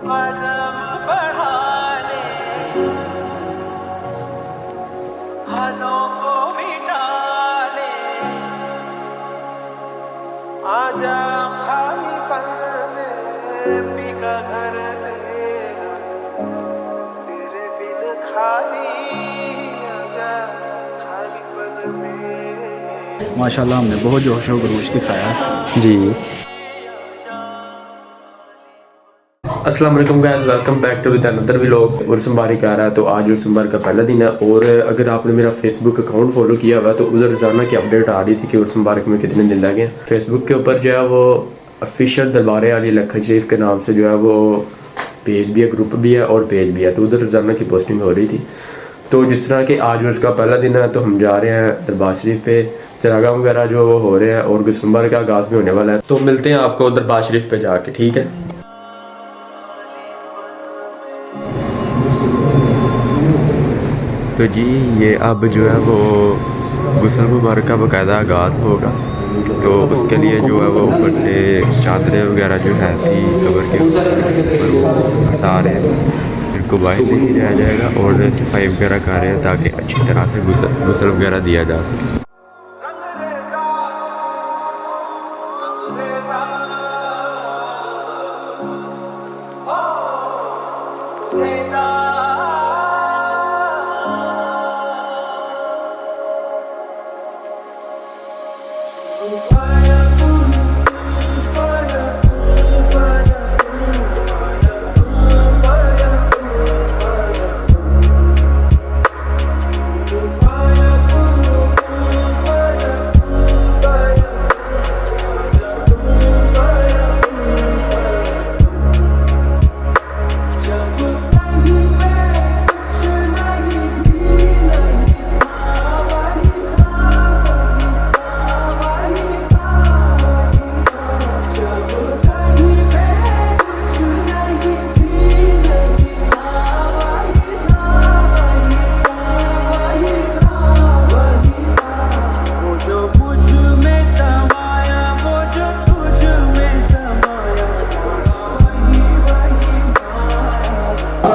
कदम बढ़ा ले, हदों को मिटा ले, आजा खाली पन में पी का घर तेरा, तेरे बिन खाली आजा खाली पन में। माशाल्लाह हमने बहुत जोश और खरोश दिखाया है। जी। अस्सलाम वालेकुम guys, welcome back to with another vlog. उर्स मुबारक आ रहा है, तो आज उर्स मुबारक का पहला दिन है। और अगर आपने मेरा फेसबुक अकाउंट फॉलो किया हुआ है तो उधर रोजाना की अपडेट आ रही थी कि उर्स मुबारक में कितने दिन लगे। फेसबुक के ऊपर जो है वो ऑफिशियल दरबार अली लखन शरीफ के नाम से जो है वो पेज भी है, ग्रुप भी है और पेज भी है, तो उधर रोजाना की पोस्टिंग हो रही थी। तो जिस तरह कि आज उसका पहला दिन है तो हम जा रहे हैं दरबार शरीफ पे, चरागाह वगैरह जो वो हो रहे हैं और गुस्मबर का आगाज़ भी होने वाला है। तो मिलते हैं आपको दरबार शरीफ पे जाके, ठीक है। तो जी ये अब जो है वो गुस्ल मुबारक का बाकायदा आगाज़ होगा, तो उसके लिए जो है वो ऊपर से चादरें वगैरह जो है थी कबर के ऊपर वो हटा रहे हैं, फिर को बाहर नहीं जाया जाएगा और सफाई वगैरह कर रहे हैं ताकि अच्छी तरह से गुस्ल वगैरह दिया जा सके।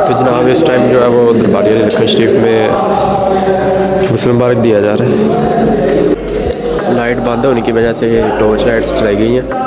तो जनाब इस टाइम जो है वो दरबार अली लखन शरीफ में गुस्ल मुबारक दिया जा रहा है। लाइट बंद होने की वजह से टॉर्च लाइट्स चलाई गई हैं।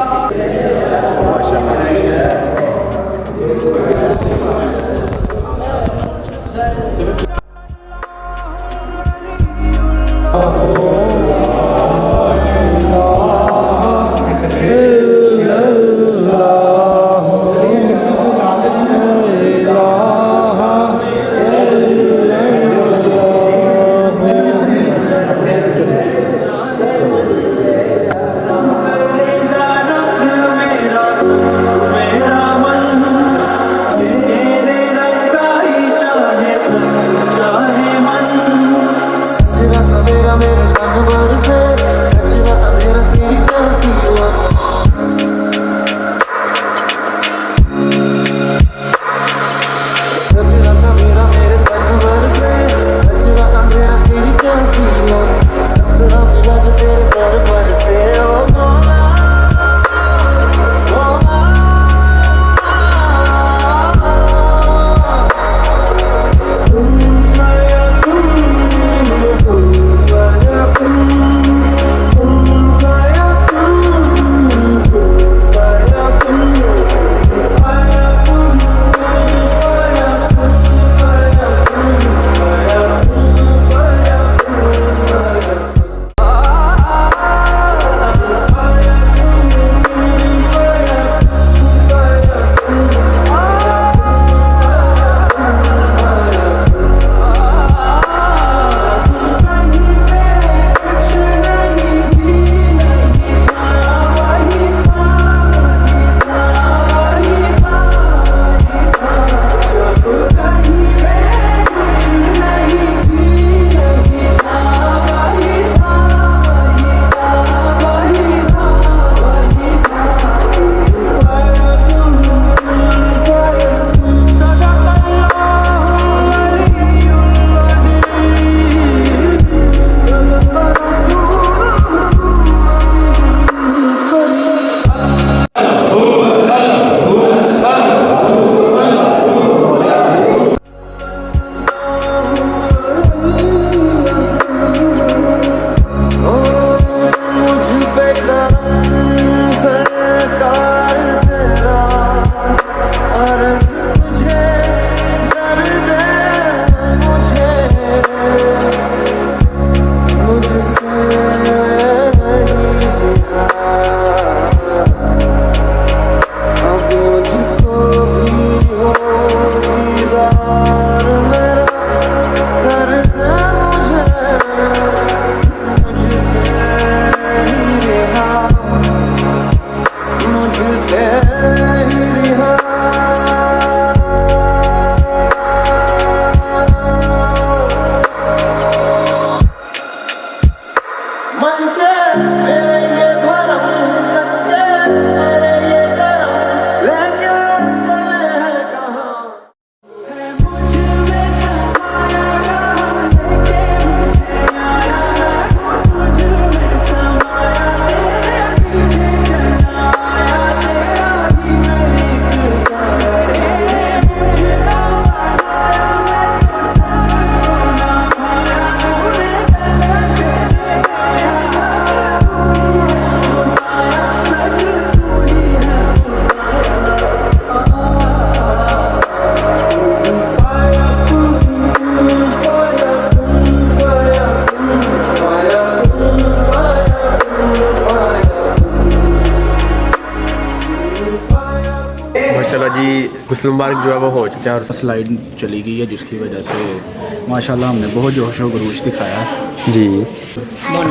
माशाल्लाह जी गुस्ल मुबारक जो है वो हो चुका है और स्लाइड चली गई है जिसकी वजह से माशाल्लाह हमने बहुत जोश और खरोश दिखाया जी।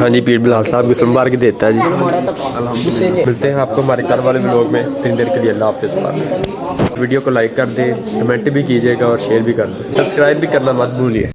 हाँ जी, पीर बिलाल साहब गुस्ल मुबारक देता है जी। मिलते हैं आपको हमारे कल वाले व्लॉग में। इतनी देर के लिए अल्लाह हाफिज़। वीडियो को लाइक कर दें, कमेंट भी कीजिएगा और शेयर भी कर दें, सब्सक्राइब भी करना मत भूलिए।